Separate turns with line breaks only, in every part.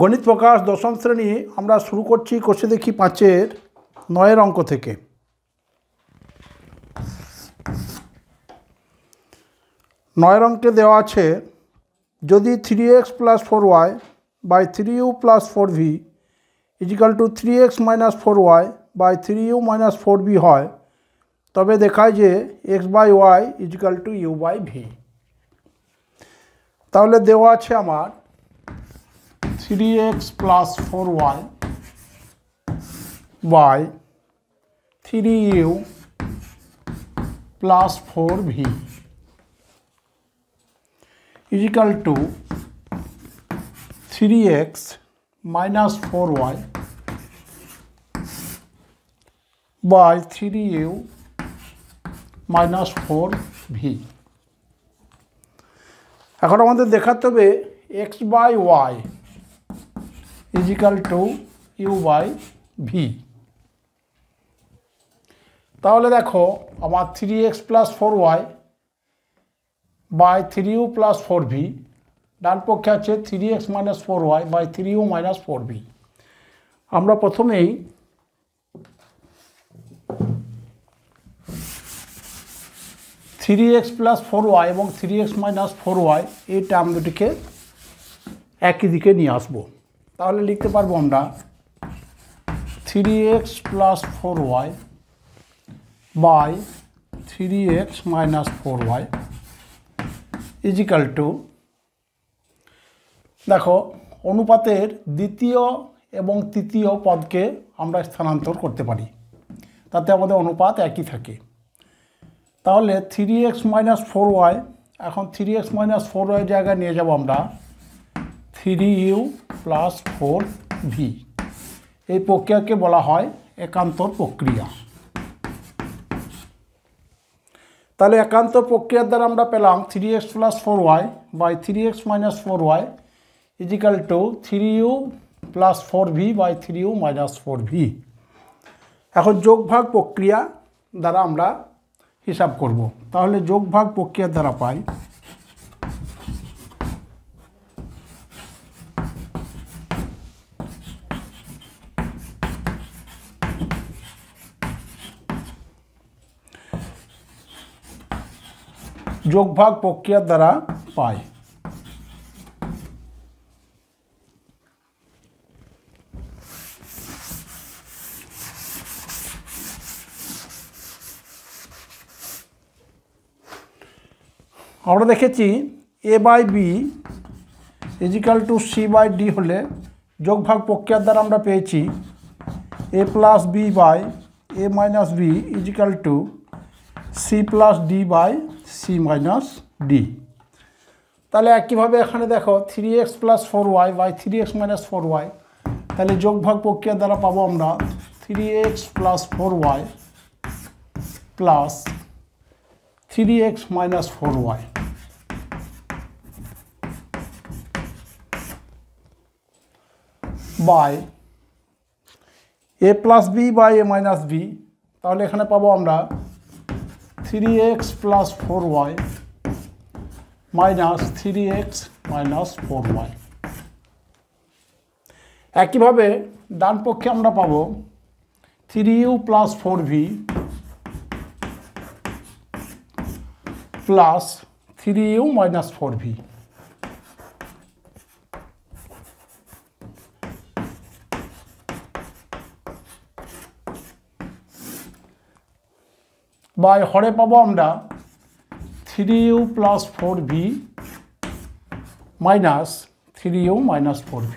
গণিত প্রকাশ দশম শ্রেণী আমরা শুরু করছি কোষে দেখি 5-এর 9-এর অঙ্ক থেকে। 9-এর অঙ্কে দেওয়া আছে যদি 3x + 4y / 3u + 4v = 3x - 4y / 3u - 4v হয়, তবে দেখায় যে x/y = u/v। তাহলে দেওয়া আছে আমার 3x + 4y / 3u + 4v = 3x - 4y / 3u - 4v। এখন আমাদের দেখাতে হবে x/y = u/v। তাহলে দেখো আমার 3x + 4y / 3u + 4v, ডান পক্ষে আছে 3x - 4y / 3u - 4v। আমরা প্রথমেই (3x + 4y) এবং 3x - 4y এই টার্ম দুটিকে একই দিকে নিয়ে আসবো। তাহলে লিখতে পারবো আমরা 3x + 4y / 3x - 4y = দেখো অনুপাতের দ্বিতীয় এবং তৃতীয় পদকে আমরা স্থানান্তর করতে পারি, তাতে আমাদের অনুপাত একই থাকে। তাহলে 3x - 4y, এখন 3x - 4y জায়গায় নিয়ে যাব আমরা 3u + 4v। এই প্রক্রিয়াকে বলা হয় একান্তর প্রক্রিয়া। তাহলে একান্তর প্রক্রিয়ার দ্বারা আমরা পেলাম 3x + 4y / 3x - 4y = 3u + 4v / 3u - 4v। এখন যোগভাগ প্রক্রিয়া দ্বারা আমরা হিসাব করব। তাহলে যোগভাগ প্রক্রিয়ার দ্বারা পাই যোগভাগ প্রক্রিয়ার দ্বারা পাই আমরা দেখেছি a/b = c/d হলে যোগভাগ প্রক্রিয়ার দ্বারা আমরা পেয়েছি a + b / a - b = c + d/c - d। তাহলে একইভাবে এখানে দেখো 3x + 4y / 3x - 4y, তাহলে যোগভাগ প্রক্রিয়ার দ্বারা পাবো আমরা 3x + 4y + 3x - 4y by a + b / a - b। তাহলে এখানে পাবো আমরা 3x + 4y - 3x - 4y। একইভাবে ডান পক্ষে আমরা পাবো 3u + 4v + 3u - 4v। By হরে পাবো আমরা 3u + 4v - 3u - 4v।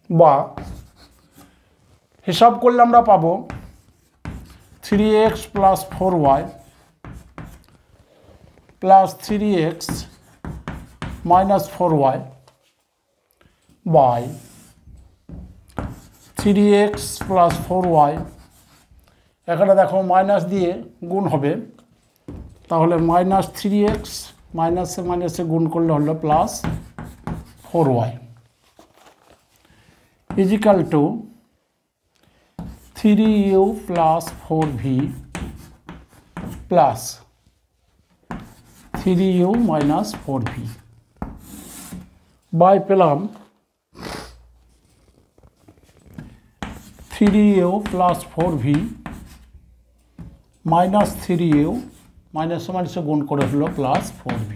বা হিসাব করলে আমরা পাবো 3x + 4y + 3x - 4y / 3x + 4y, এখানে দেখো মাইনাস দিয়ে গুণ হবে, তাহলে -3x মাইনাসে মাইনাসে গুণ করলে হলো plus 4y equal to 3u plus 4v plus 3u minus 4v by পেলাম 3u plus 4v minus 3u মাইনাসে মাইনাসে গুণ করে হলো প্লাস 4v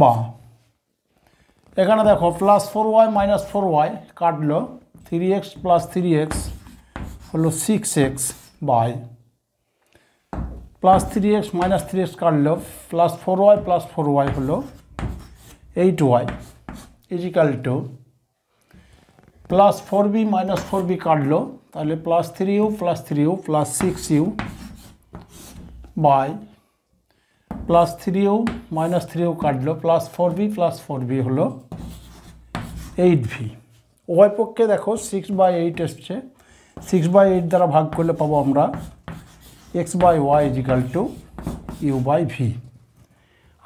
বা এখানে দেখো প্লাস 4y মাইনাস 4y কাটলো 3x প্লাস 3x হলো 6x by plus 3x minus 3x কাটলো প্লাস 4y প্লাস 4y হলো 8y is equal to plus 4b minus 4b কাটলো তাহলে plus 3u plus 6u by plus 3u minus 3u কাটলো plus 4b হলো 8v উভয় পক্ষে দেখো 6/8 এসছে 6/8 দ্বারা ভাগ করলে পাবো আমরা x/y ইজিক্যাল টু u/v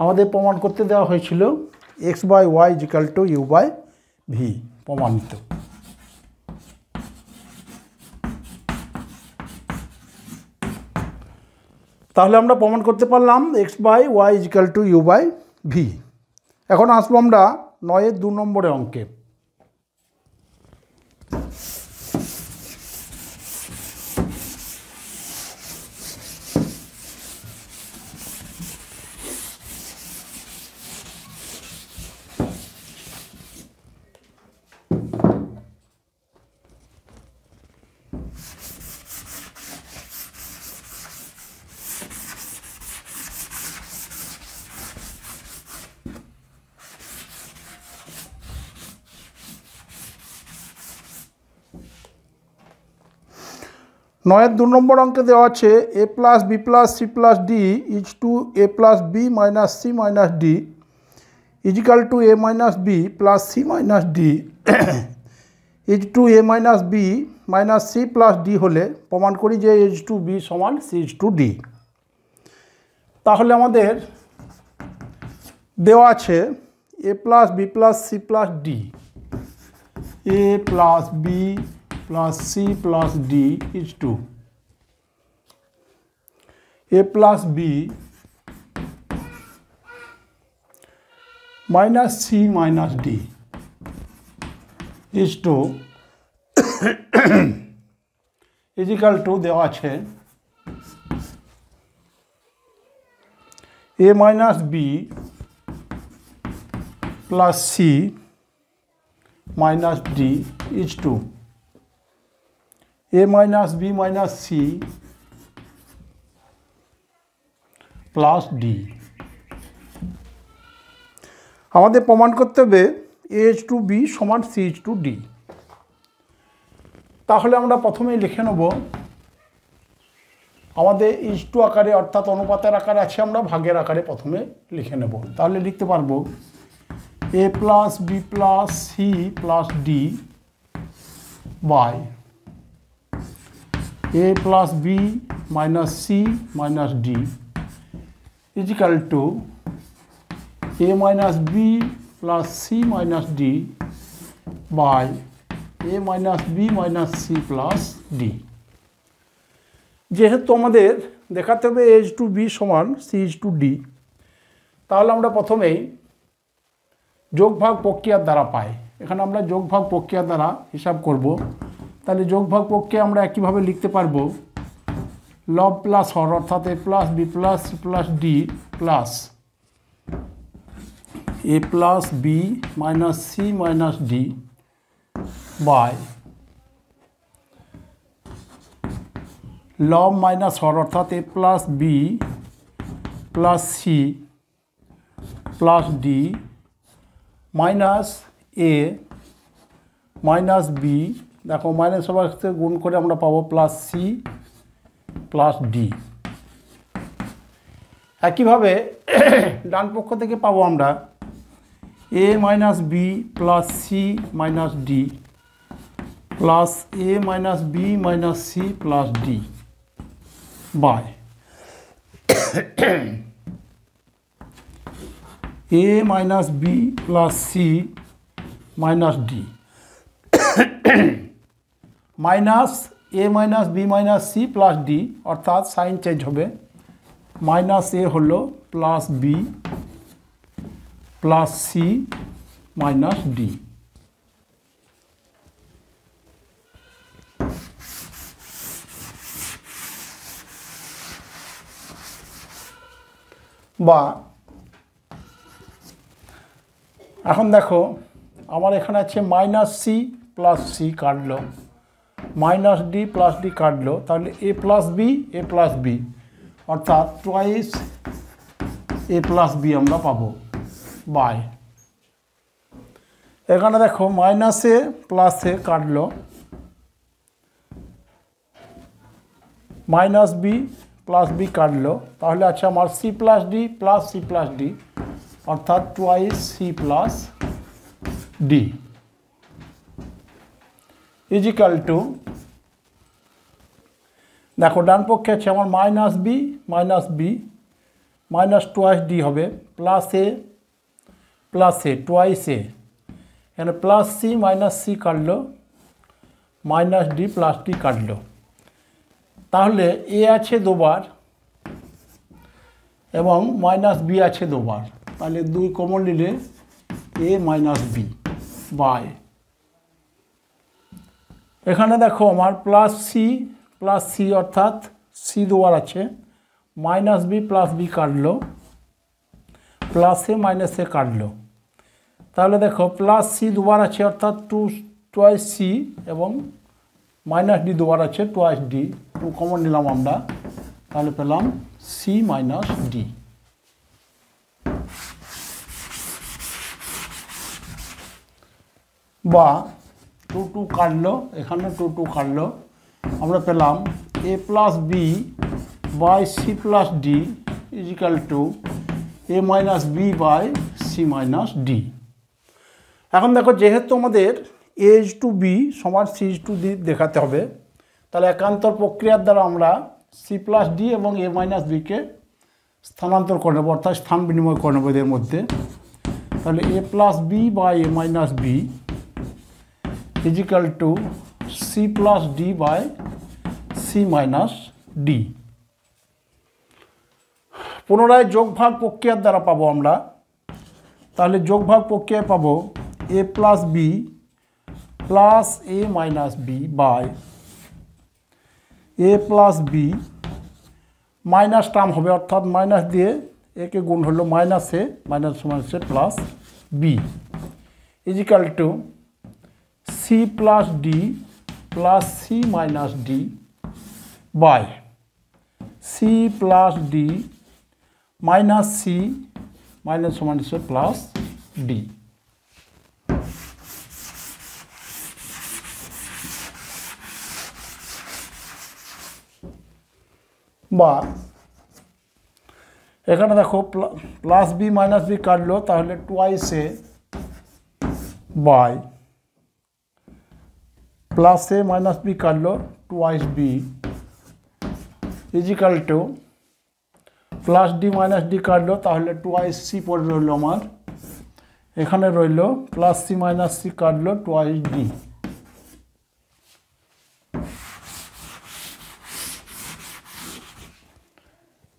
আমাদের প্রমাণ করতে দেওয়া হয়েছিল x/y ইজিক্যাল টু u/v প্রমাণিত। তাহলে আমরা প্রমাণ করতে পারলাম x/y ইজিক্যাল টু u/v। এখন আসবো আমরা 9-এর 2 নম্বরের অঙ্কে। নয়ের 2 নম্বর অঙ্কে দেওয়া আছে a plus B plus C plus D is to A plus B minus C minus D is equal to A minus B plus C minus D is to A minus B minus C plus D হলে প্রমাণ করি যে A is to B সমান C is to D. তাহলে আমাদের দেওয়া আছে A plus B plus C plus D A plus B plus c plus d is 2 a plus b minus c minus d is 2 is equal to দেওয়া আছে a minus b plus c minus d is 2 a minus b minus c plus d আমাদের প্রমাণ করতে হবে AH2B সমান CH2D। তাহলে আমরা প্রথমেই লিখে নেব আমাদের H2 আকারে অর্থাৎ অনুপাতের আকারে আছে, আমরা ভাগের আকারে প্রথমে লিখে নেব। তাহলে লিখতে পারবো a plus B plus C plus D by a plus b minus c minus d is equal to a minus b plus c minus d by a minus b minus c plus d। যেহেতু আমাদের দেখাতে হবে H2B সমান CH2D, তাহলে আমরা প্রথমেই যোগভাগ প্রক্রিয়ার দ্বারা পাই। এখানে আমরা যোগভাগ প্রক্রিয়ার দ্বারা হিসাব করব। তাহলে যোগভাগ প্রক্রিয়া আমরা একইভাবে লিখতে পারবো লব প্লাস হর অর্থাৎ A plus B plus C plus D plus A plus B minus C minus D by লব মাইনাস হর অর্থাৎ A plus B plus C plus D minus A minus B, দেখো মাইনাস সবার সাথে গুণ করে আমরা পাবো প্লাস সি প্লাস ডি। একইভাবে ডান পক্ষ থেকে পাবো আমরা A minus B plus C minus D plus A minus B minus C plus D by a minus B plus C minus D minus A minus B minus C plus D, অর্থাৎ sign change হবে। Minus A হলো plus B plus C minus D. বা এখন দেখো আমার এখানে আছে minus C plus C কাটলো, মাইনাস ডি প্লাস ডি কাটলো, তাহলে এ প্লাস বি অর্থাৎ টুয়াইস এ প্লাস বি আমরা পাবো। বাই এখানে দেখো মাইনাস এ প্লাস এ কাটলো, মাইনাস বি প্লাস বি কাটলো, তাহলে আছে আমার সি প্লাস ডি অর্থাৎ twice C plus D is equal to, দেখো ডান পক্ষে আছে আমার minus B minus twice D হবে, প্লাস এ টুয়াইস এ, এখানে প্লাস সি মাইনাস সি কাটলো, মাইনাস ডি প্লাস ডি কাটলো, তাহলে এ আছে দুবার এবং মাইনাস বি আছে দুবার, তাহলে দুই কমন নিলে এ মাইনাস বি বাই, এখানে দেখো আমার প্লাস সি অর্থাৎ সি দুবার আছে, মাইনাস বি প্লাস বি কাটলো, প্লাস এ মাইনাস এ কাটলো, তাহলে দেখো প্লাস সি দুবার আছে অর্থাৎ টুয়াইস সি এবং মাইনাস ডি দুবার আছে টুয়াইস ডি, টু কমন নিলাম আমরা, তাহলে পেলাম সি মাইনাস ডি। বা টু কাটলো, এখানে টু কাটলো, আমরা পেলাম A plus B by C plus D is equal to A minus B by C minus D. এখন দেখো যেহেতু আমাদের এইচ টু বি সমান সি টু ডি দেখাতে হবে, তাহলে একান্তর প্রক্রিয়ার দ্বারা আমরা সি প্লাস ডি এবং এ মাইনাস বিকে স্থানান্তর করে নেব, অর্থাৎ স্থান বিনিময় করে নেব এদের মধ্যে, তাহলে এ plus B by A minus B is equal to C plus D by C minus D. পুনরায় যোগভাগ প্রক্রিয়ার দ্বারা পাবো আমরা, তাহলে যোগভাগ প্রক্রিয়ায় পাবো A plus B plus A minus B by A plus B, minus term হবে অর্থাৎ মাইনাস দিয়ে একে গুণ হলো minus A plus B is equal to C plus D plus C minus D by C plus D minus C minus plus D. বা এখানে দেখো plus B minus B কাটলো, তাহলে twice A by plus A minus B কাটলো twice B is equal to plus D minus D কাটলো, তাহলে twice C পড়ে রইল আমার, এখানে রইল প্লাস সি মাইনাস সি কাটলো টুয়াইস ডি।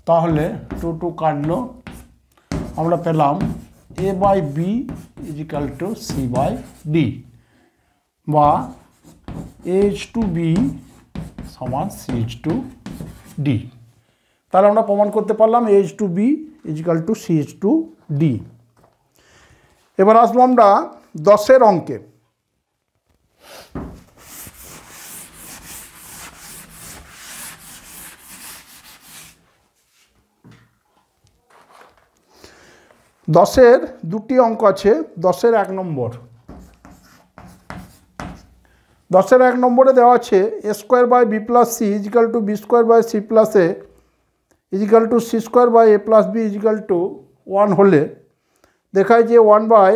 তাহলে টু কাটলো, আমরা পেলাম A by B is equal to C by D, বা এইচ টু বি সমান সি এইচ টু ডি। তাহলে আমরা প্রমাণ করতে পারলাম A is to B is equal to C is to D. এবার আসবো আমরা 10-এর অঙ্কে। দশের দুটি অঙ্ক আছে। 10-এর 1 নম্বর, 10-এর 1 নম্বরে দেওয়া আছে এ square by B plus C is equal to B square by C plus A is equal to C square by A plus B is equal to 1 হলে দেখায় যে 1 by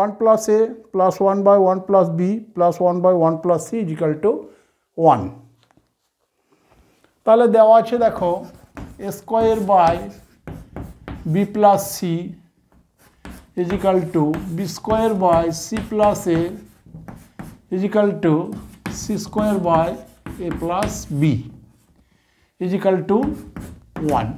1 plus A plus 1 by 1 plus B plus 1 by 1 plus C is equal to 1। তাহলে দেওয়া আছে দেখো A square by B plus C is equal to B square by C plus A is equal to C square by A plus B equal to 1।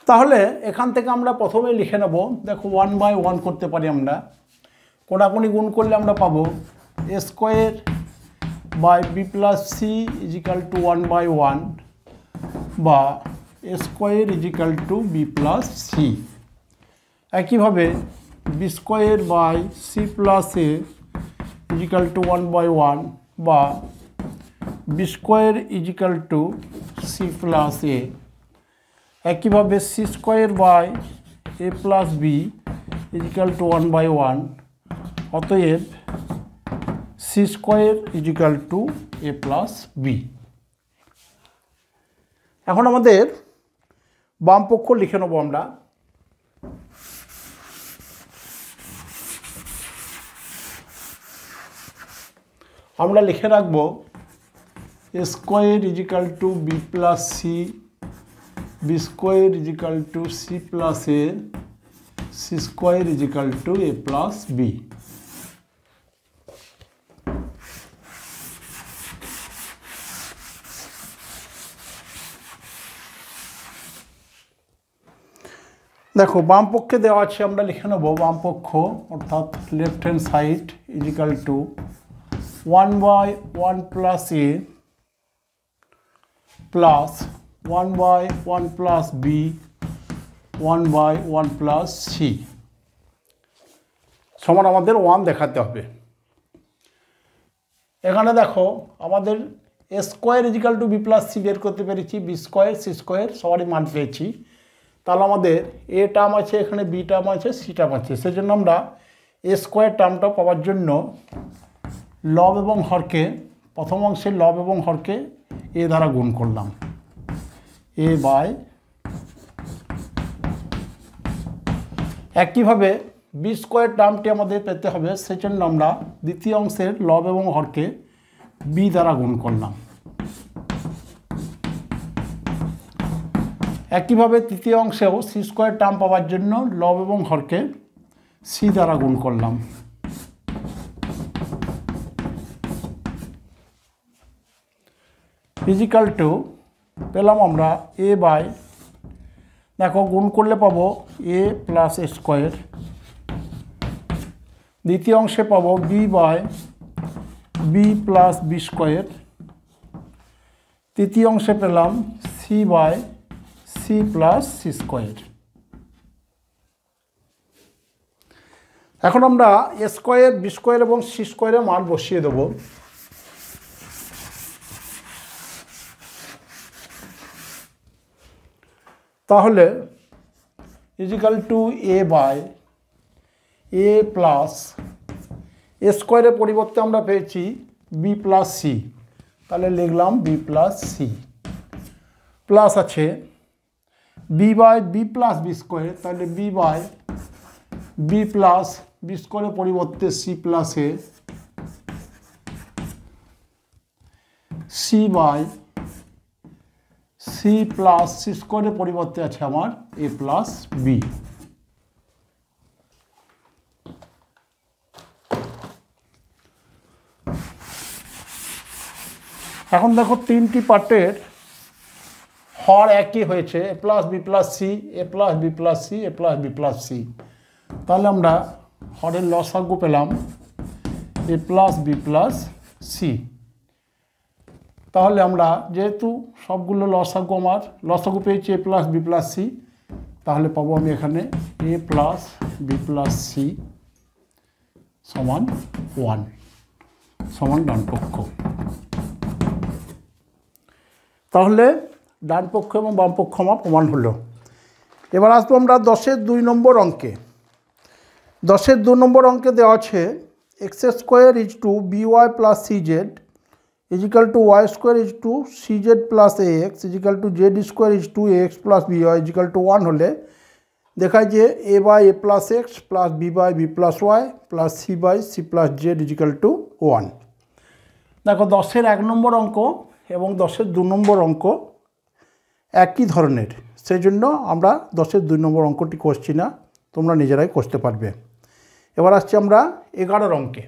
তাহলে এখান থেকে আমরা প্রথমে লিখে নেব, দেখো 1/1 করতে পারি আমরা, কোনাকুনি গুণ করলে আমরা পাবো A square by B plus C is equal to 1/1 বা A square is equal to B plus C. একইভাবে B square by C plus A is equal to 1/1 বা B square is equal to C plus A. একইভাবে C square by A plus B is equal to 1/1, অতএব C square is equal to A plus B. এখন আমাদের বাম পক্ষ লিখে নেব আমরা লিখে রাখব A square is equal to B plus C B square is equal to C plus A C square is equal to A plus B. देखो बाम पक्षे देवा आछे आमरा लिखे नेब बाम पक्ष अर्थात left hand side is equal to 1/1 plus A plus 1/1 plus B 1/1 plus C समान आमादेर 1 देखाते होबे। एखाने देखो आमादेर A square is equal to B plus C बेर करते पेरेछि, बी स्क्वायर सी स्क्वायर सबारই मान पेয়েছি। তাহলে আমাদের ए টার্ম আছে, এখানে বি টার্ম আছে, সি টার্ম আছে, সেজন্য আমরা ए স্কয়ার টার্মটা পাওয়ার জন্য লব এবং হরকে প্রথম অংশের লব এবং হরকে ए দ্বারা গুণ করলাম, ए बाय। একইভাবে বি স্কোয়ার টার্মটি আমাদের পেতে হবে, সেজন্য আমরা দ্বিতীয় অংশের লব এবং হরকে বি দ্বারা গুণ করলাম। একইভাবে তৃতীয় অংশেও সি স্কোয়ার টার্ম পাওয়ার জন্য লব এবং হরকে সি দ্বারা গুণ করলাম। ইজিক্যাল টু পেলাম আমরা এ বাই, দেখো গুণ করলে পাবো এ প্লাস এ স্কোয়ার, দ্বিতীয় অংশে পাবো B by B plus B square, তৃতীয় অংশে পেলাম C by C plus C square. এখন আমরা এ স্কোয়ার বি স্কোয়ার এবং সি স্কোয়ারের মান বসিয়ে দেবো। তাহলে is equal to A by A plus A স্কোয়ারের পরিবর্তে আমরা পেয়েছি বি প্লাস সি, তাহলে লিখলাম বি প্লাস সি, প্লাস আছে B by B plus B square, তাহলে B by B plus B স্কোয়ারের পরিবর্তে C plus A, C by C plus সি স্কোয়ারের পরিবর্তে আছে আমার এ প্লাস বি। এখন দেখো তিনটি পার্টের হর একই হয়েছে, এ প্লাস বি প্লাস সি, এ প্লাস বি প্লাস সি, এ প্লাস বি প্লাস সি। তাহলে আমরা হরের লসাগু পেলাম A plus B plus C. তাহলে আমরা যেহেতু সবগুলো লসাগু আমার লসাগু পেয়েছি এ প্লাস বি প্লাস সি, তাহলে পাবো আমি এখানে এ প্লাস বি প্লাস সি সমান 1 সমান ডান পক্ষ। তাহলে ডান পক্ষ এবং বাম পক্ষ আমার প্রমাণ হলো। এবার আসবো আমরা 10-এর 2 নম্বর অঙ্কে। 10-এর 2 নম্বর অঙ্কে দেওয়া আছে x square is to B Y plus C Z is equal to Y square is to C Z plus A X is equal to Z square is to A X plus B Y is equal to 1 होले देखा जे A by A plus X plus B by B plus Y plus C by C plus Z is equal to 1। देखो 10-এর 1 নম্বর অঙ্ক এবং 10-এর 2 নম্বর অঙ্ক একই ধরনের, সেই জন্য আমরা 10-এর 2 নম্বর অঙ্কটি করছি না, তোমরা নিজেরাই করতে পারবে। এবার আসছি আমরা 11 অঙ্কে।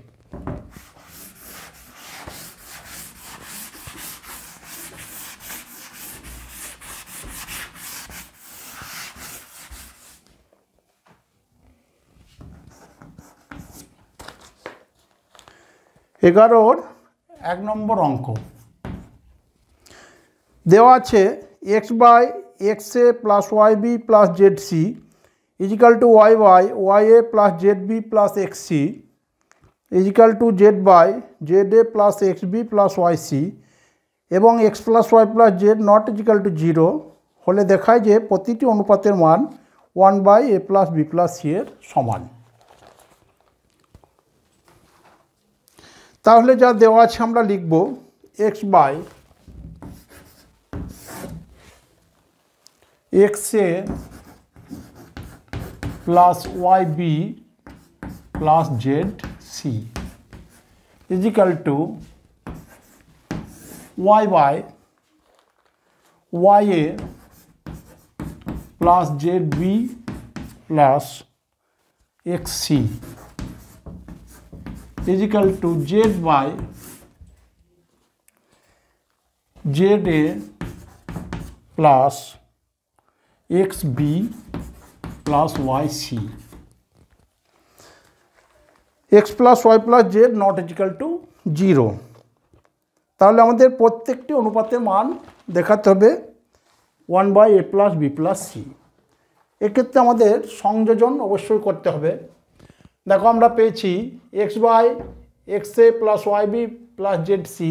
এগারোর 1 নম্বর অঙ্ক দেওয়া আছে x by x A plus Y B plus Z C is equal to Y by Y A plus Z B plus x C is equal to z by z A plus x B plus Y c এবং x plus Y plus Z not equal to 0 হলে দেখায় যে প্রতিটি অনুপাতের মান 1 by A plus B plus c এর সমান। তাহলে যা দেওয়া আছে আমরা লিখব x by x A plus Y B plus Z C is equal to Y by Y A plus Z B plus x C equal to Z by Z A plus X B plus Y C X plus Y plus Z not equal to 0। তাহলে আমাদের প্রত্যেকটি অনুপাতের মান দেখাতে হবে 1 by A plus B plus C. এক্ষেত্রে আমাদের সংযোজন অবশ্যই করতে হবে। দেখো আমরা পেয়েছি x by x A plus Y B plus Z C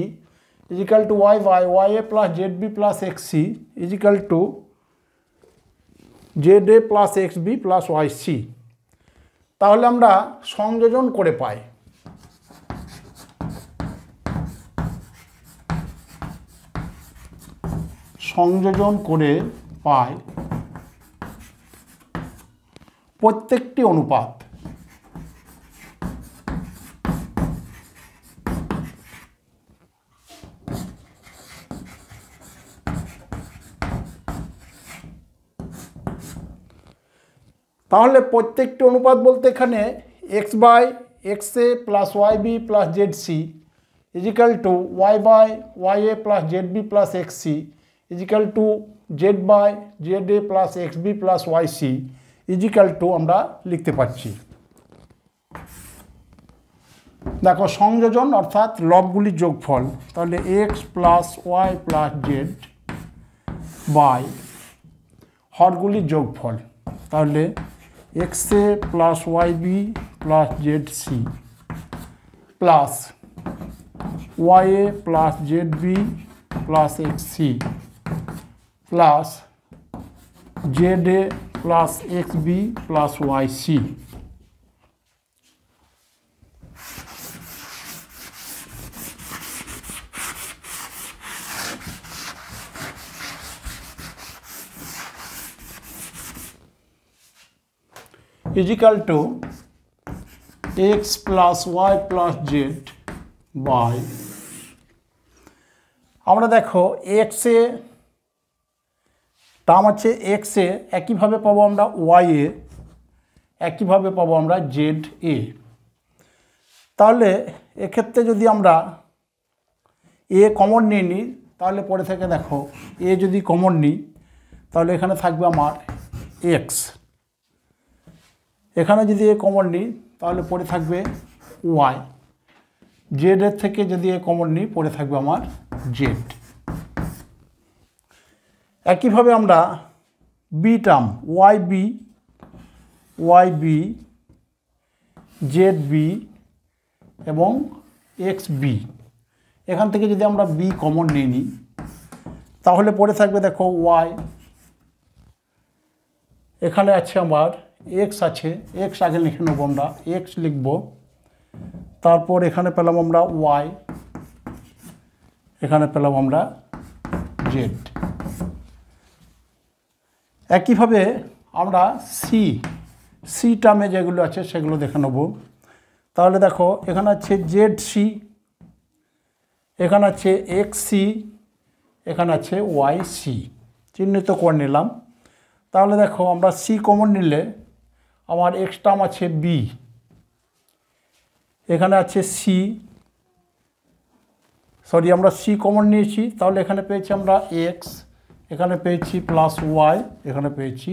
is equal to Y by Y A plus Z B plus x C is equal to Z A plus x B plus Y C. তাহলে আমরা সংযোজন করে পাই প্রত্যেকটি অনুপাত তাহলে প্রত্যেকটি অনুপাত বলতে এখানে x by x A plus Y B plus Z C is equal to Y by Y A plus Z B plus x C is equal to z by z A plus x B plus Y c is equal to আমরা লিখতে পারছি। দেখো সংযোজন অর্থাৎ লবগুলির যোগফল, তাহলে x plus Y plus Z by হরগুলির যোগফল, তাহলে x a plus y b plus z c plus y a plus Z B plus X C plus Z A plus X B plus Y C. Is equal to X plus Y plus Z by আমরা দেখো X A term আছে X A একইভাবে পাবো আমরা Y A একইভাবে পাবো আমরা Z এ। তাহলে এক্ষেত্রে যদি আমরা এ কমন নিয়ে নিই তাহলে পরে থেকে দেখো এ যদি কমন নিই তাহলে এখানে থাকবে আমার এক্স, এখানে যদি এ কমন নিই তাহলে পরে থাকবে ওয়াই, জেড এর থেকে যদি এ কমন নিই পরে থাকবে আমার জেড। একইভাবে আমরা B term Y B Z B এবং এক্স বি, এখান থেকে যদি আমরা বি কমন নিয়ে নিই তাহলে পরে থাকবে দেখো ওয়াই, এখানে আছে আমার এক্স আছে, এক্স আগে লিখে নেব আমরা, এক্স লিখব, তারপর এখানে পেলাম আমরা ওয়াই, এখানে পেলাম আমরা জেড। একইভাবে আমরা সি টার্মে যেগুলো আছে সেগুলো দেখে নেব। তাহলে দেখো এখানে আছে জেড সি, এখানে আছে এক্স সি, এখানে আছে ওয়াই সি, চিহ্নিত করে নিলাম। তাহলে দেখো আমরা সি কমন নিলে আমার এক্স টার্ম আছে বি, এখানে আছে সি, সরি আমরা সি কমন নিয়েছি, তাহলে এখানে পেয়েছি আমরা এক্স, এখানে পেয়েছি প্লাস ওয়াই, এখানে পেয়েছি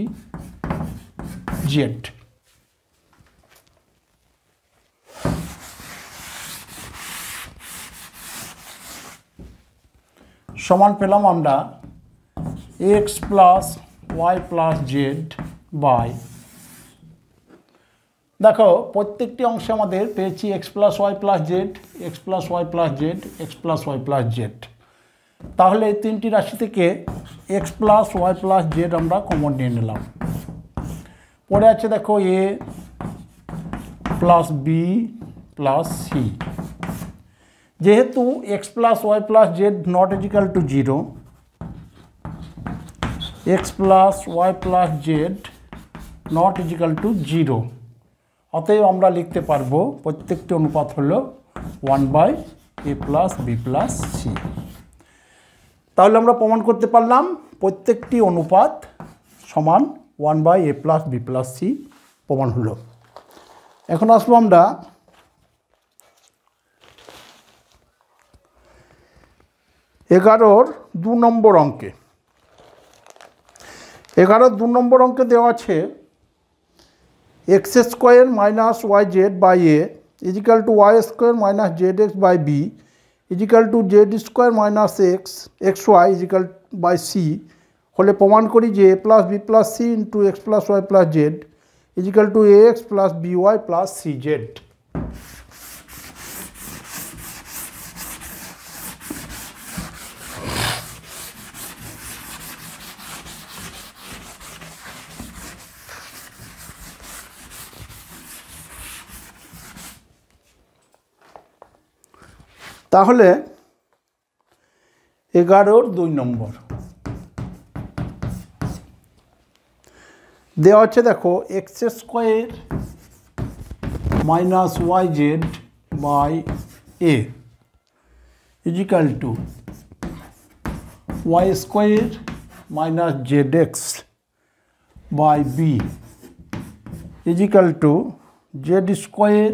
জেড। সমান পেলাম আমরা X plus Y plus Z by, দেখো প্রত্যেকটি অংশে আমাদের পেয়েছি X plus Y plus Z, x plus Y plus Z, x plus Y plus Z. তাহলে এই তিনটি রাশি থেকে X plus Y plus Z আমরা কমন নিয়ে নিলাম। পরে আছে দেখো A plus B plus C. যেহেতু X plus Y plus Z not equal to 0, X plus Y plus Z not equal to 0, অতএব আমরা লিখতে পারবো প্রত্যেকটি অনুপাত হলো 1/a plus B plus C. তাহলে আমরা প্রমাণ করতে পারলাম প্রত্যেকটি অনুপাত সমান 1/a plus B plus C প্রমাণ হলো। এখন আসবো আমরা 11-র 2 নম্বর অঙ্কে। 11-র 2 নম্বর অঙ্কে দেওয়া আছে x square minus Y z by a is equal to Y square minus Z x by B is equal to Z square minus x y equal by c হলে প্রমাণ করি যে a plus B plus c into x plus Y plus z equal to a x plus b Y plus C z. তাহলে 11-র 2 number দেওয়া হচ্ছে, দেখো x square minus Y z by a is equal to Y square minus Z x by B is equal to Z square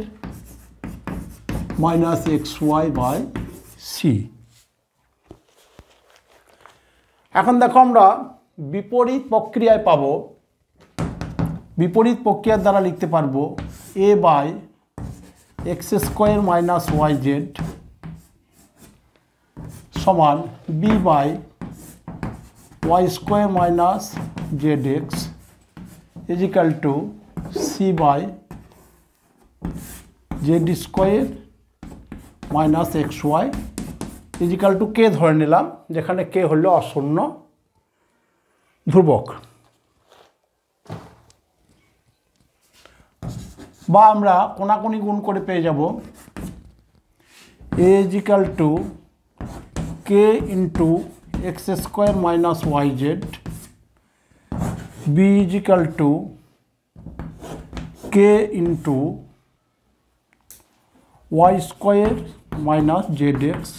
minus x Y by C. এখন দেখো আমরা বিপরীত প্রক্রিয়ায় পাবো, বিপরীত প্রক্রিয়ার দ্বারা লিখতে পারবো a by x square minus Y z সমান b by Y square minus Z x equal to C by Z square minus x y equal to k ধরে নিলাম, যেখানে কে হলো অশূন্য ধ্রুবক, বা আমরা কোনাকুনি গুণ করে পেয়ে যাব a is equal to k into x square minus Y z, b is equal to k into y square minus Z x,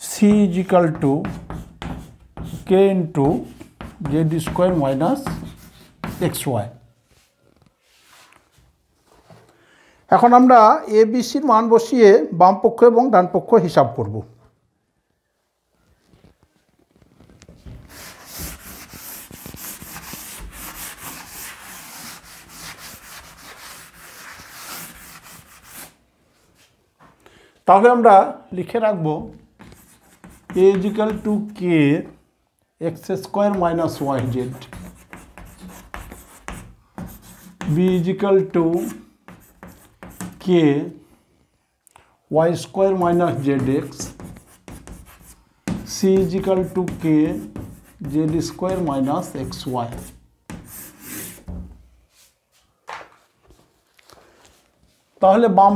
C is equal to k into z square minus x y. এখন আমরা এ বি সির মান বসিয়ে বাম পক্ষ এবং ডান পক্ষ হিসাব করব। তাহলে আমরা লিখে রাখব a is equal to k x square minus Y z, b is equal to k y square minus Z x, C is equal to k z square minus x y. তাহলে বাম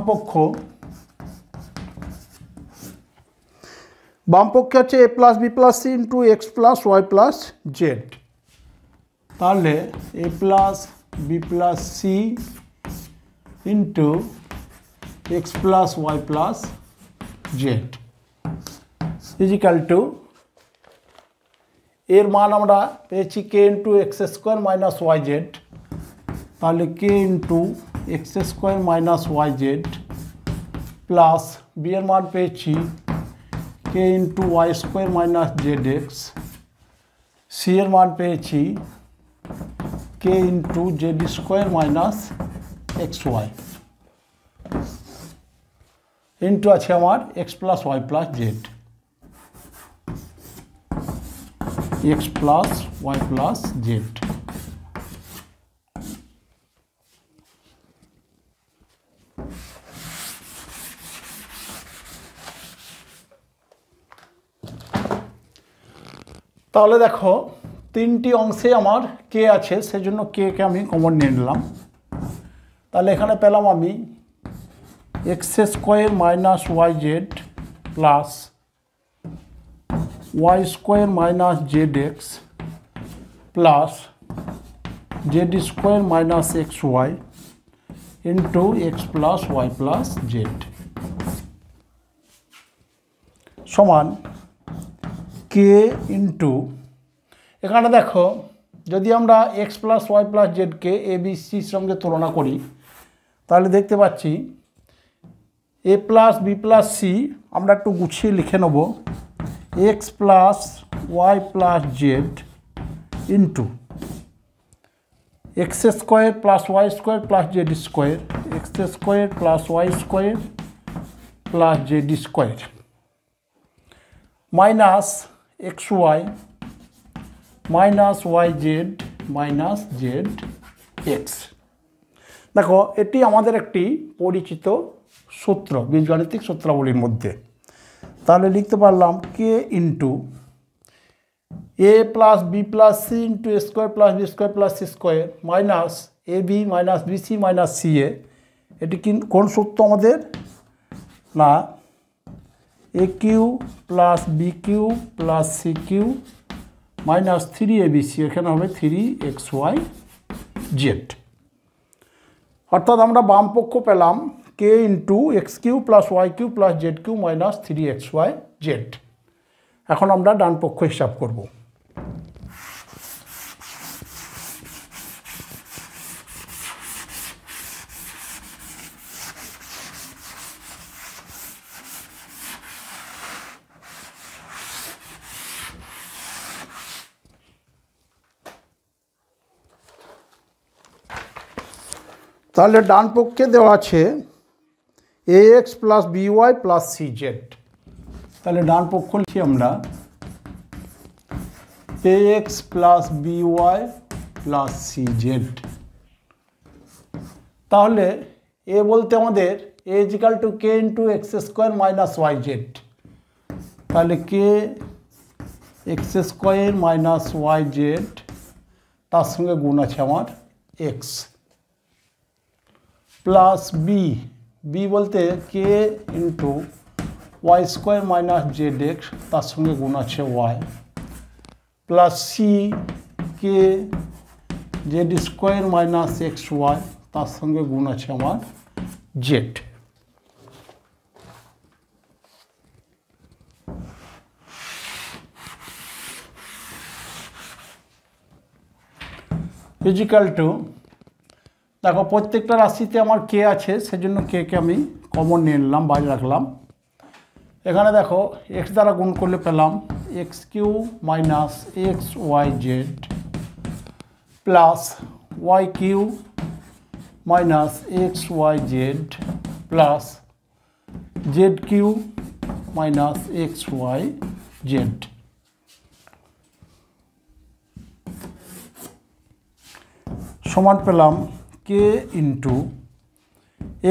পক্ষে হচ্ছে a plus B plus c into x plus Y plus Z. তাহলে এ plus B plus c into x plus Y plus z equal to এর মান আমরা পেয়েছি k into x square minus Y z, তাহলে k into x square minus Y Z plus b এর মান পেয়েছি k into y square minus Z x, c এর মান পেয়েছি k into z square minus x Y into আছে আমার x plus Y plus Z, x plus Y plus Z. তাহলে দেখো তিনটি অংশে আমার কে আছে, সেজন্য কে আমি কমন নিয়ে নিলাম। তাহলে এখানে পেলাম আমি X square minus Y Z plus Y square minus Z x plus Z square minus x Y into x plus Y plus Z সমান কে ইন্টু, এখানে দেখো যদি আমরা এক্স প্লাস ওয়াই প্লাস জেডকে এ বি সির সঙ্গে তুলনা করি তাহলে দেখতে পাচ্ছি A plus B plus C আমরা একটু গুছিয়ে লিখে নেব X plus Y plus Z into x square plus Y square plus Z square, X square plus Y square plus Z square minus x Y minus Y Z minus Z X. দেখো এটি আমাদের একটি পরিচিত সূত্র বীজগাণিতিক সূত্রাবলীর মধ্যে। তাহলে লিখতে পারলাম k into a plus B plus c into a square plus B square plus C square minus a b minus b c minus c a. এটি কি কোন সূত্র আমাদের? না, a cube plus b cube plus c cube minus 3abc, এখানে হবে 3xy Z. অর্থাৎ আমরা বাম পক্ষ পেলাম k into x cube plus y cube plus z cube minus 3xy z. এখন আমরা ডান পক্ষ হিসাব করব। তাহলে ডান পক্ষে দেওয়া আছে a x plus b y plus C z. তাহলে ডান পক্ষ লিখি আমরা a x plus b y plus C z. তাহলে এ বলতে আমাদের a is equal to k into x square minus Y z. তাহলে k x square minus Y z, তার সঙ্গে গুণ আছে আমার এক্স, প্লাস বি, বি বলতে k into y square minus Z x, তার সঙ্গে গুণ আছে y, plus c k z square minus x y, তার সঙ্গে গুণ আছে আমার জেড। ইজিক্যাল টু, দেখো প্রত্যেকটা রাশিতে আমার কে আছে, সেজন্য কে আমি কমন নিয়ে নিলাম, বাইরে রাখলাম। এখানে দেখো এক্স দ্বারা গুণ করলে পেলাম x cube minus x y Z plus y cube minus x y Z plus z cube minus x y z. সমান পেলাম k into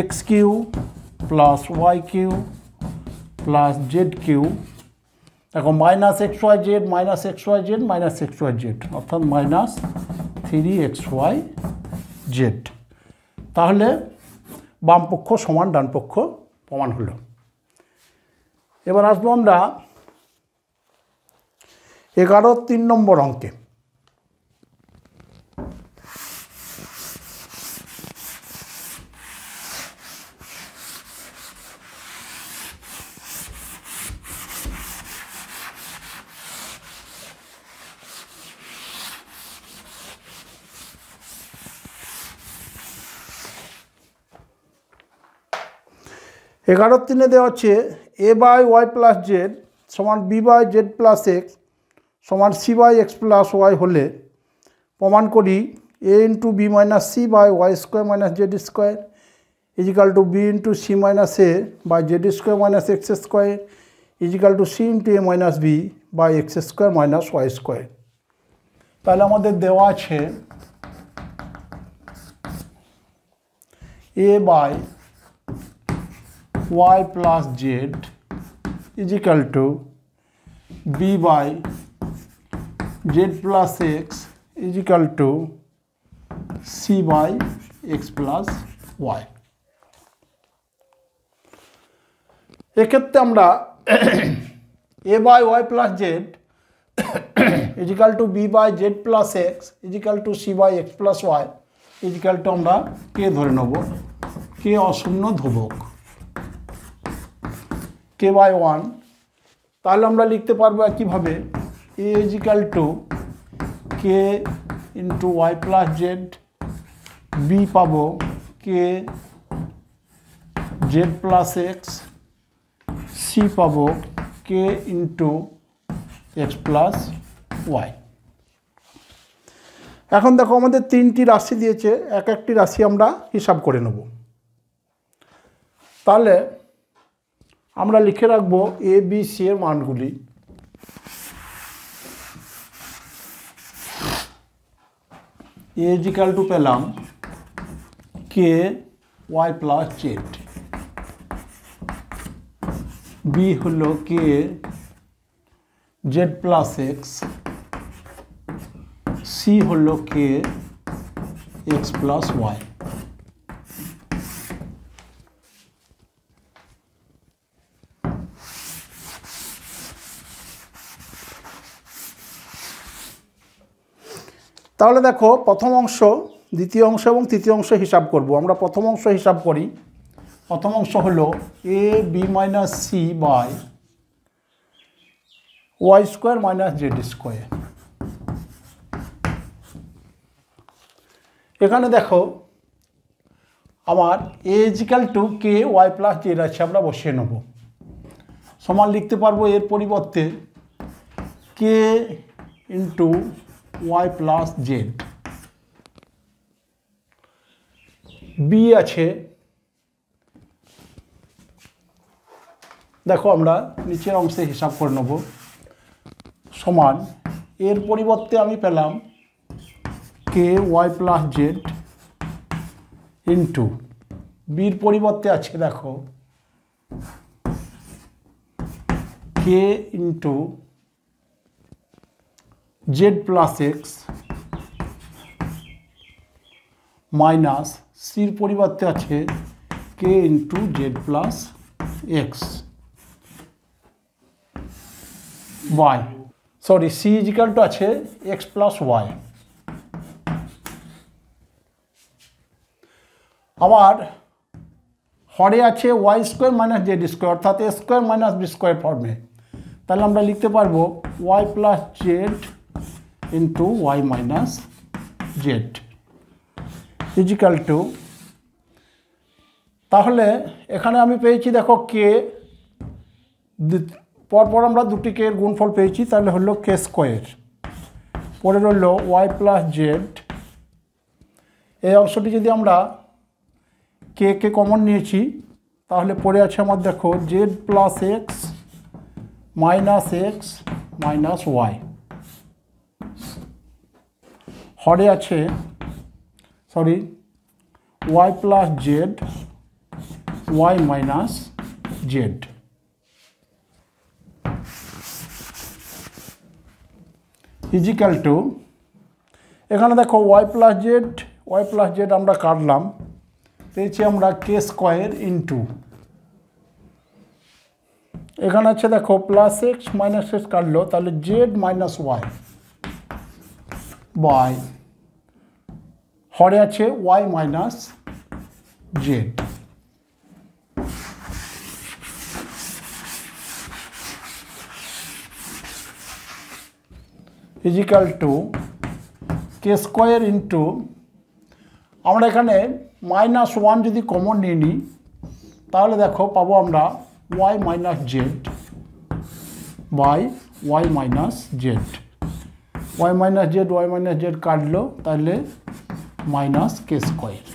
x cube plus y cube plus z cube, দেখো minus x y Z minus x y Z minus x y z, অর্থাৎ minus 3xy z. তাহলে বাম পক্ষ সমান ডান পক্ষ প্রমাণ হলো। এবার আসবো আমরা 11-3 নম্বর অঙ্কে। 11 দেওয়া হচ্ছে a by Y plus Z সমান b by Z plus X সমান c by X plus Y হলে প্রমাণ করি a into B minus C by Y square minus Z square is equal to B into C minus A by Z square minus x square is equal to C into A minus B by x square minus Y square. তাহলে আমাদের দেওয়া আছে a by y plus z is equal to b by z plus x is equal to c by x plus y। এক্ষেত্রে আমরা a by y plus z is equal to b by z plus x is equal to c by x plus y is equal to আমরা k ধরে নেব, k অশূন্য ধ্রুবক k by 1। তাহলে আমরা লিখতে পারবো একইভাবে a is equal to k into y plus z, b পাবো k z plus x, c পাবো k into x plus y। এখন দেখো আমাদের 3টি রাশি দিয়েছে, এক একটি রাশি আমরা হিসাব করে নেব। তাহলে আমরা লিখে রাখবো এ বি সি এর মানগুলি। এ ইজিক্যাল টু পেলাম k y plus Z, B হলো কে জেড প্লাস এক্স, সি হলো কে এক্স প্লাস ওয়াই। তাহলে দেখো প্রথম অংশ, দ্বিতীয় অংশ এবং তৃতীয় অংশ হিসাব করব। আমরা প্রথম অংশ হিসাব করি। প্রথম অংশ হলো a b minus C by Y square minus Z square. এখানে দেখো আমার a is equal to k y plus z আছে, আমরা বসিয়ে নেব। সমান লিখতে পারবো এর পরিবর্তে k into y plus Z, b আছে দেখো আমরা নিচের অংশে হিসাব করে নেব। সমান এর পরিবর্তে আমি পেলাম k y plus Z into বির পরিবর্তে আছে দেখো k into Z plus x minus সির পরিবর্তে আছে k into Z plus x y, sorry c is equal to আছে এক্স প্লাস ওয়াই। আবার হরে আছে y square minus Z square, অর্থাৎ a square minus b square ফর্মে। তাহলে আমরা লিখতে পারবো y plus Z into y minus z equal to, তাহলে এখানে আমি পেয়েছি দেখো কে, পরপর আমরা দুটি কে এর গুণফল পেয়েছি, তাহলে হলো কে স্কোয়ার, পরে রইল ওয়াই প্লাস জেড। এই অংশটি যদি আমরা কে কে কমন নিয়েছি তাহলে পরে আছে আমার দেখো z plus x minus y, হরে আছে sorry y plus z Y minus z. Equal to, এখানে দেখো ওয়াই প্লাস জেড আমরা কাটলাম, পেয়েছি আমরা কে স্কোয়ার ইন্টু, এখানে আছে দেখো প্লাস এক্স মাইনাস এক্স কাটলো, তাহলে জেড মাইনাস ওয়াই বাই হরে আছে y minus z. Equal to k square into, আমরা এখানে -1 যদি কমন নিয়ে নিই তাহলে দেখো পাবো আমরা Y minus Z by Y minus Z. Y minus Z কাটলো, তাহলে মাইনাস কে স্কোয়ার।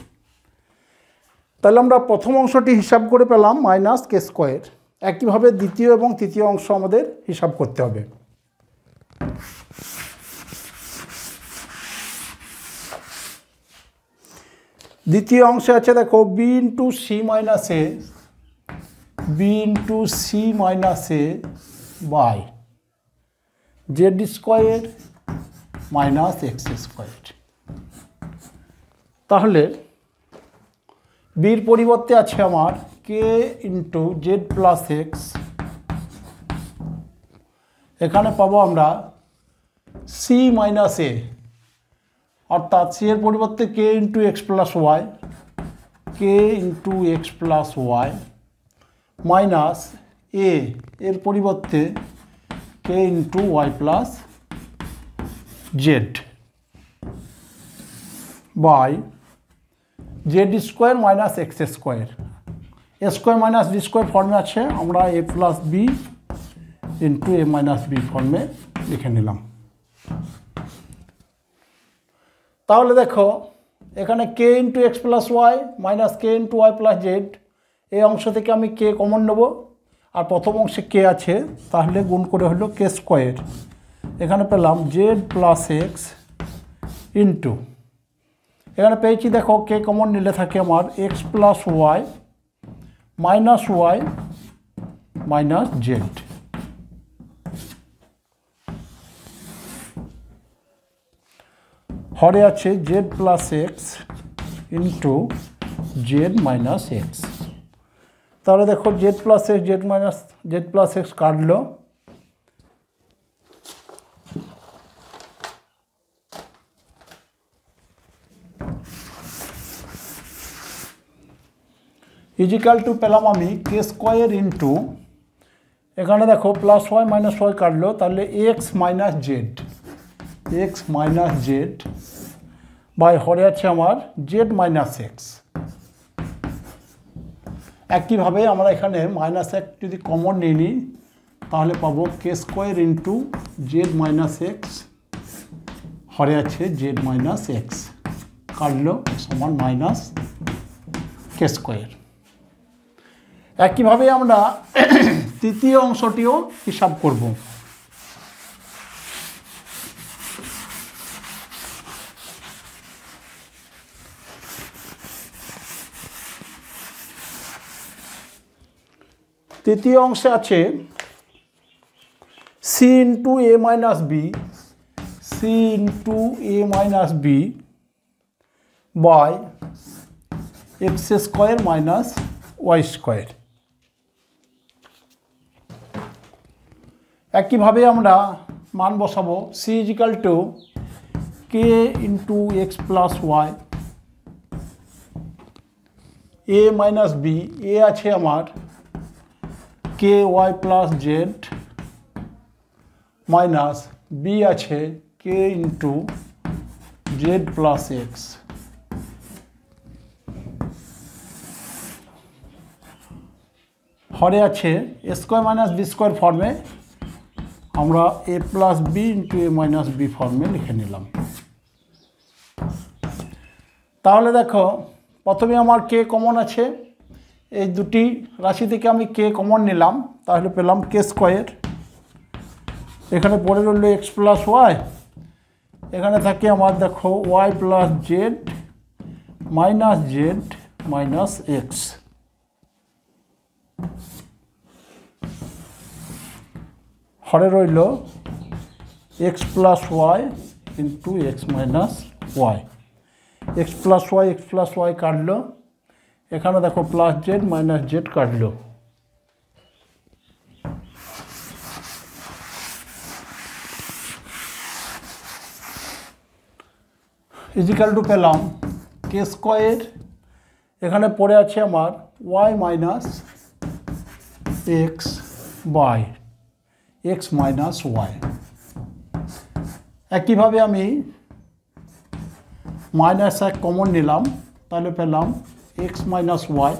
তাহলে আমরা প্রথম অংশটি হিসাব করে পেলাম মাইনাস কে স্কোয়ার। একইভাবে দ্বিতীয় এবং তৃতীয় অংশ আমাদের হিসাব করতে হবে। দ্বিতীয় অংশে আছে দেখো B into C minus A by Z square minus x square. তাহলে বির পরিবর্তে আছে আমার K into Z plus X, এখানে পাবো আমরা সি মাইনাস এ, অর্থাৎ সি এর পরিবর্তে k into x plus y minus a এর পরিবর্তে k into y plus Z by Z square minus x square. A square minus d square ফর্মে আছে, আমরা a plus b into A minus b ফর্মে লিখে নিলাম। তাহলে দেখো এখানে k into x plus y minus k into y plus z, এই অংশ থেকে আমি কে কমন নেব, আর প্রথম অংশে কে আছে, তাহলে গুণ করে হলো কে স্কোয়ার। এখানে পেলাম জেড প্লাস এক্স ইন্টু, এখানে পেয়েছি দেখো কে কমন নিলে থাকে আমার x plus y minus z. হরে আছে z plus x into z minus x. তাহলে দেখো z plus x z plus x কাটলো, ইজিক্যাল টু পেলাম আমি কে স্কোয়ার ইন্টু, এখানে দেখো প্লাস ওয়াই মাইনাস ওয়াই কাটলো, তাহলে এক্স মাইনাস জেড বাই হরে আছে আমার জেড মাইনাস এক্স। একইভাবে আমরা এখানে মাইনাস এক যদি কমন নিয়ে নিই, তাহলে পাবো k square into z minus x, হরে আছে জেড মাইনাস এক্স কাটলো সমান মাইনাস কে স্কোয়ার। একইভাবে আমরা তৃতীয় অংশটিও হিসাব করব। তৃতীয় অংশে আছে c into A minus B by x square minus Y square. একইভাবে আমরা মান বসাবো c is equal to k into x plus y a minus b, a আছে আমার k y plus z minus b আছে k into Z plus x. হরে আছে এ square minus b square ফর্মে, আমরা a plus b into A minus b ফর্মে লিখে নিলাম। তাহলে দেখো প্রথমে আমার কে কমন আছে, এই দুটি রাশি থেকে আমি কে কমন নিলাম, তাহলে পেলাম কে স্কোয়ার। এখানে পড়ে রইল এক্স প্লাস ওয়াই, এখানে থাকে আমার দেখো y plus z minus x. হরে রইল x plus y into x minus y. X plus y কাটলো, এখানে দেখো প্লাস জেড মাইনাস জেড কাটলো। ইজিক্যাল টু পেলাম কে স্কোয়ার, এখানে পড়ে আছে আমার y minus x by x minus y. একইভাবে আমি মাইনাস এক কমন নিলাম, তাহলে পেলাম এক্স মাইনাস ওয়াই,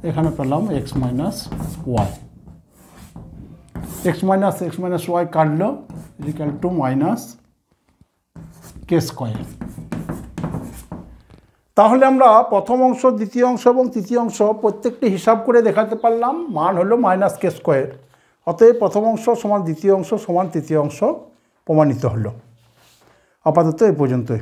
এখানে পেলাম x minus y, x minus y কাটলো equal to minus k square. তাহলে আমরা প্রথম অংশ, দ্বিতীয় অংশ এবং তৃতীয় অংশ প্রত্যেকটি হিসাব করে দেখাতে পারলাম, মান হলো মাইনাস কে স্কোয়ার। অতএব প্রথম অংশ সমান দ্বিতীয় অংশ সমান তৃতীয় অংশ প্রমাণিত হলো। আপাতত এ পর্যন্তই।